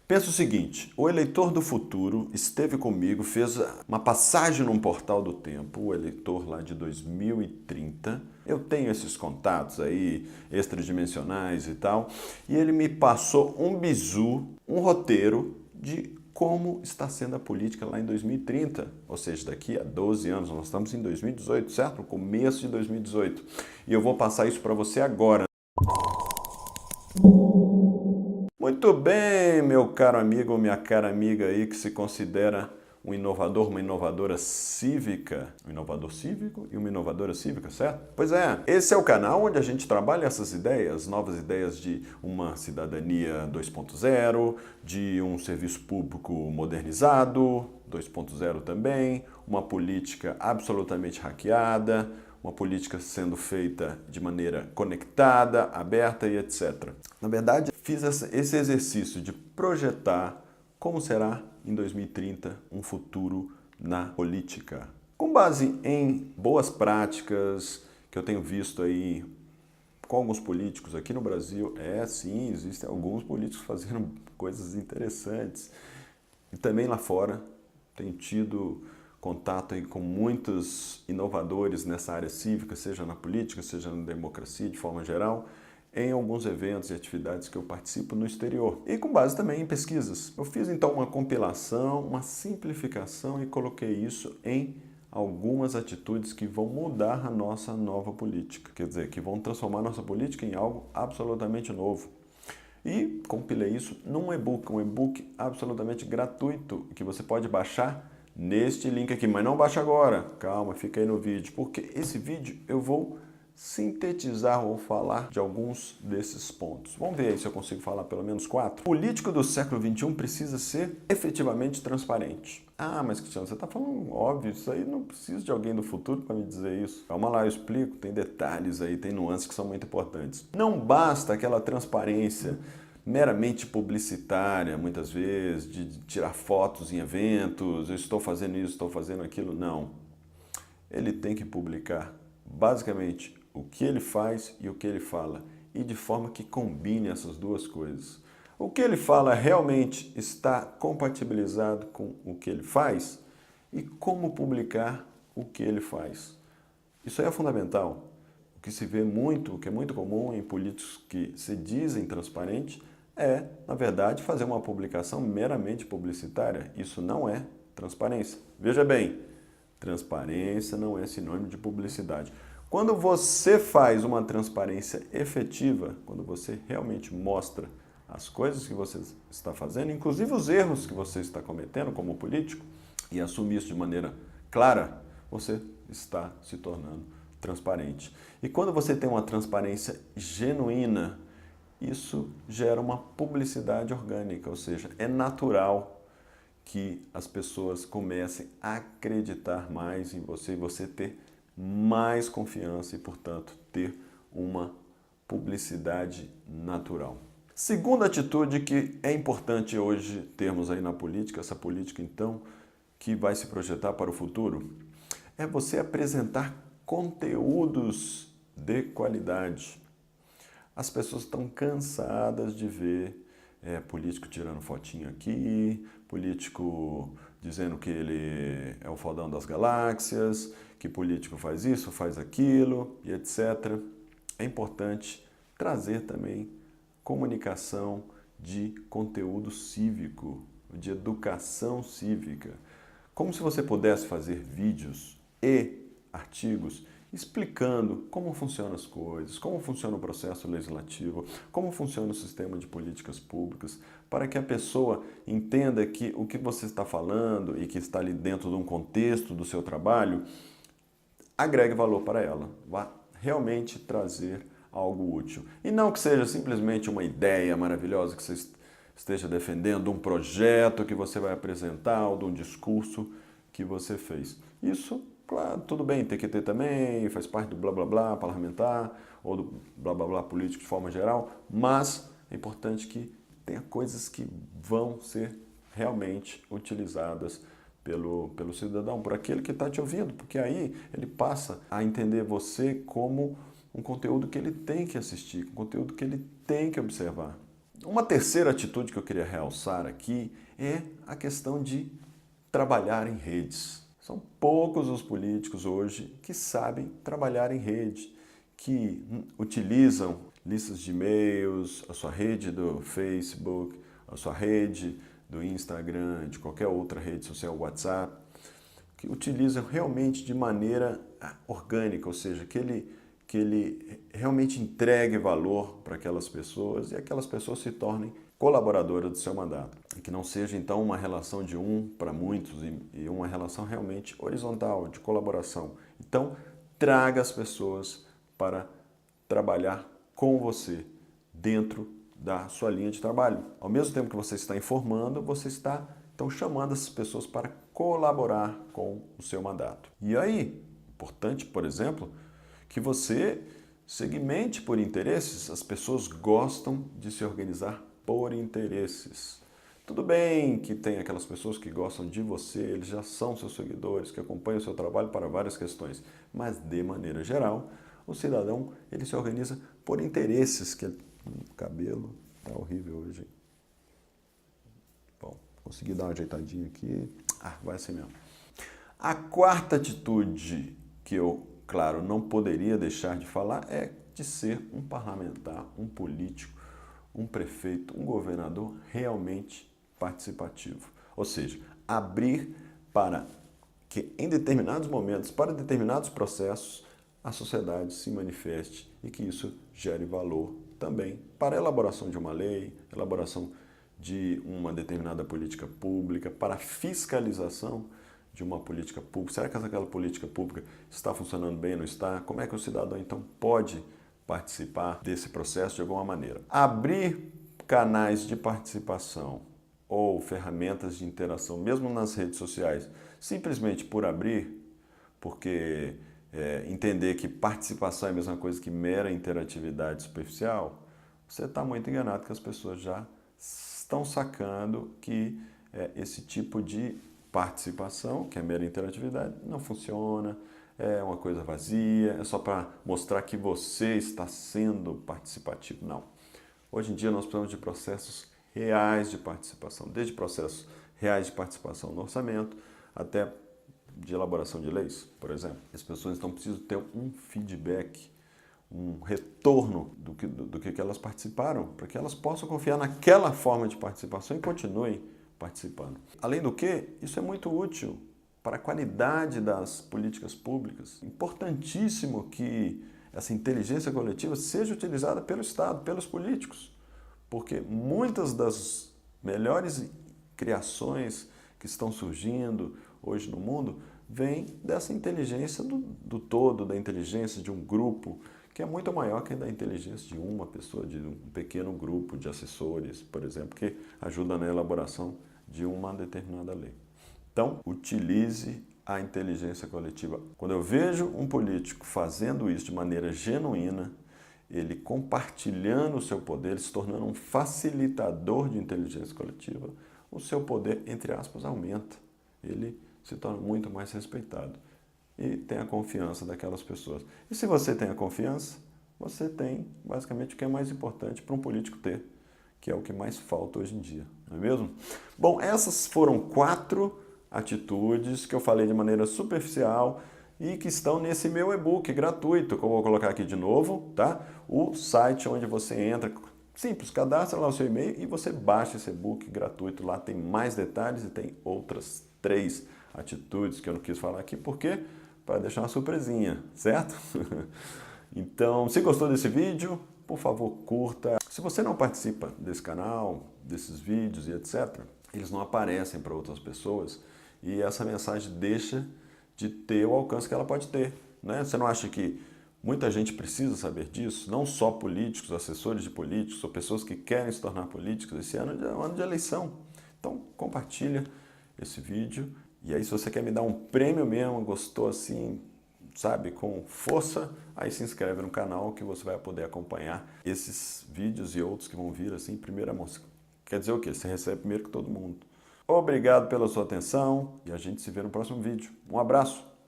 Pensa o seguinte, o eleitor do futuro esteve comigo, fez uma passagem num portal do tempo, o eleitor lá de 2030. Eu tenho esses contatos aí, extradimensionais e tal, e ele me passou um bizu, um roteiro de como está sendo a política lá em 2030, ou seja, daqui a 12 anos, nós estamos em 2018, certo? No começo de 2018. E eu vou passar isso para você agora. Muito bem, meu caro amigo ou minha cara amiga aí que se considera um inovador, uma inovadora cívica, um inovador cívico e uma inovadora cívica, certo? Pois é, esse é o canal onde a gente trabalha essas ideias, novas ideias de uma cidadania 2.0, de um serviço público modernizado, 2.0 também, uma política absolutamente hackeada, uma política sendo feita de maneira conectada, aberta e etc. Na verdade, fiz esse exercício de projetar como será em 2030 um futuro na política. Com base em boas práticas que eu tenho visto aí com alguns políticos aqui no Brasil, sim, existem alguns políticos fazendo coisas interessantes. E também lá fora, tenho tido contato aí com muitos inovadores nessa área cívica, seja na política, seja na democracia de forma geral, em alguns eventos e atividades que eu participo no exterior. E com base também em pesquisas. Eu fiz então uma compilação, uma simplificação e coloquei isso em algumas atitudes que vão mudar a nossa nova política. Quer dizer, que vão transformar a nossa política em algo absolutamente novo. E compilei isso num e-book, um e-book absolutamente gratuito, que você pode baixar neste link aqui, mas não baixa agora, calma, fica aí no vídeo, porque esse vídeo eu vou sintetizar ou falar de alguns desses pontos. Vamos ver aí se eu consigo falar pelo menos 4. O político do século XXI precisa ser efetivamente transparente. Ah, mas Cristiano, você está falando óbvio, isso aí não precisa de alguém do futuro para me dizer isso. Calma lá, eu explico, tem detalhes aí, tem nuances que são muito importantes. Não basta aquela transparência meramente publicitária, muitas vezes, de tirar fotos em eventos, eu estou fazendo isso, estou fazendo aquilo, não. Ele tem que publicar, basicamente, o que ele faz e o que ele fala, e de forma que combine essas duas coisas. O que ele fala realmente está compatibilizado com o que ele faz e como publicar o que ele faz. Isso aí é fundamental. O que se vê muito, o que é muito comum em políticos que se dizem transparentes, é, na verdade, fazer uma publicação meramente publicitária. Isso não é transparência. Veja bem, transparência não é sinônimo de publicidade. Quando você faz uma transparência efetiva, quando você realmente mostra as coisas que você está fazendo, inclusive os erros que você está cometendo como político, e assumir isso de maneira clara, você está se tornando transparente. E quando você tem uma transparência genuína, isso gera uma publicidade orgânica, ou seja, é natural que as pessoas comecem a acreditar mais em você e você ter mais confiança e, portanto, ter uma publicidade natural. Segunda atitude que é importante hoje termos aí na política, essa política então que vai se projetar para o futuro, é você apresentar conteúdos de qualidade. As pessoas estão cansadas de ver político tirando fotinho aqui, político dizendo que ele é o fodão das galáxias, que político faz isso, faz aquilo e etc. É importante trazer também comunicação de conteúdo cívico, de educação cívica. Como se você pudesse fazer vídeos e artigos explicando como funcionam as coisas, como funciona o processo legislativo, como funciona o sistema de políticas públicas, para que a pessoa entenda que o que você está falando e que está ali dentro de um contexto do seu trabalho, agregue valor para ela, vá realmente trazer algo útil. E não que seja simplesmente uma ideia maravilhosa que você esteja defendendo, um projeto que você vai apresentar ou de um discurso que você fez. Isso, claro, tudo bem, tem que ter também, faz parte do blá blá blá parlamentar ou do blá blá blá político de forma geral, mas é importante que tenha coisas que vão ser realmente utilizadas pelo cidadão, por aquele que está te ouvindo, porque aí ele passa a entender você como um conteúdo que ele tem que assistir, um conteúdo que ele tem que observar. Uma terceira atitude que eu queria realçar aqui é a questão de trabalhar em redes. São poucos os políticos hoje que sabem trabalhar em rede, que utilizam listas de e-mails, a sua rede do Facebook, a sua rede do Instagram, de qualquer outra rede social, WhatsApp, que utilizam realmente de maneira orgânica, ou seja, que ele realmente entregue valor para aquelas pessoas e aquelas pessoas se tornem colaboradoras do seu mandato. E que não seja, então, uma relação de um para muitos e uma relação realmente horizontal, de colaboração. Então, traga as pessoas para trabalhar com você dentro da sua linha de trabalho. Ao mesmo tempo que você está informando, você está, então, chamando essas pessoas para colaborar com o seu mandato. E aí, importante, por exemplo, que você segmente por interesses. As pessoas gostam de se organizar por interesses. Tudo bem que tem aquelas pessoas que gostam de você, eles já são seus seguidores, que acompanham o seu trabalho para várias questões, mas de maneira geral, o cidadão ele se organiza por interesses. O cabelo tá horrível hoje. Bom, consegui dar uma ajeitadinha aqui. Vai assim mesmo. A quarta atitude que eu, claro, não poderia deixar de falar é de ser um parlamentar, um político, um prefeito, um governador realmente participativo. Ou seja, abrir para que em determinados momentos, para determinados processos, a sociedade se manifeste e que isso gere valor também para a elaboração de uma lei, elaboração de uma determinada política pública, para a fiscalização de uma política pública. Será que aquela política pública está funcionando bem ou não está? Como é que o cidadão, então, pode participar desse processo de alguma maneira? Abrir canais de participação ou ferramentas de interação, mesmo nas redes sociais, simplesmente por abrir, porque entender que participação é a mesma coisa que mera interatividade superficial, você está muito enganado, que as pessoas já estão sacando que esse tipo de participação, que é mera interatividade, não funciona, é uma coisa vazia, é só para mostrar que você está sendo participativo. Não. Hoje em dia nós precisamos de processos reais de participação, desde processos reais de participação no orçamento até de elaboração de leis, por exemplo. As pessoas então precisam ter um feedback, um retorno do que elas participaram, para que elas possam confiar naquela forma de participação e continuem participando. Além do que, isso é muito útil para a qualidade das políticas públicas. Importantíssimo que essa inteligência coletiva seja utilizada pelo Estado, pelos políticos, porque muitas das melhores criações que estão surgindo hoje no mundo vêm dessa inteligência do todo, da inteligência de um grupo, que é muito maior que a da inteligência de uma pessoa, de um pequeno grupo de assessores, por exemplo, que ajuda na elaboração de uma determinada lei. Então, utilize a inteligência coletiva. Quando eu vejo um político fazendo isso de maneira genuína, ele compartilhando o seu poder, ele se tornando um facilitador de inteligência coletiva, o seu poder, entre aspas, aumenta. Ele se torna muito mais respeitado e tem a confiança daquelas pessoas. E se você tem a confiança, você tem basicamente o que é mais importante para um político ter, que é o que mais falta hoje em dia, não é mesmo? Bom, essas foram 4 atitudes que eu falei de maneira superficial e que estão nesse meu e-book gratuito, que eu vou colocar aqui de novo, tá? O site onde você entra, simples, cadastra lá o seu e-mail e você baixa esse e-book gratuito. Lá tem mais detalhes e tem outras 3 atitudes que eu não quis falar aqui, porque para deixar uma surpresinha, certo? Então, se gostou desse vídeo, por favor, curta. Se você não participa desse canal, desses vídeos e etc., eles não aparecem para outras pessoas e essa mensagem deixa de ter o alcance que ela pode ter, né? Você não acha que muita gente precisa saber disso? Não só políticos, assessores de políticos ou pessoas que querem se tornar políticos. Esse ano é um ano de eleição. Então, compartilha esse vídeo. E aí, se você quer me dar um prêmio mesmo, gostou assim, sabe, com força, aí se inscreve no canal que você vai poder acompanhar esses vídeos e outros que vão vir assim em primeira mão. Quer dizer o quê? Você recebe primeiro que todo mundo. Obrigado pela sua atenção e a gente se vê no próximo vídeo. Um abraço!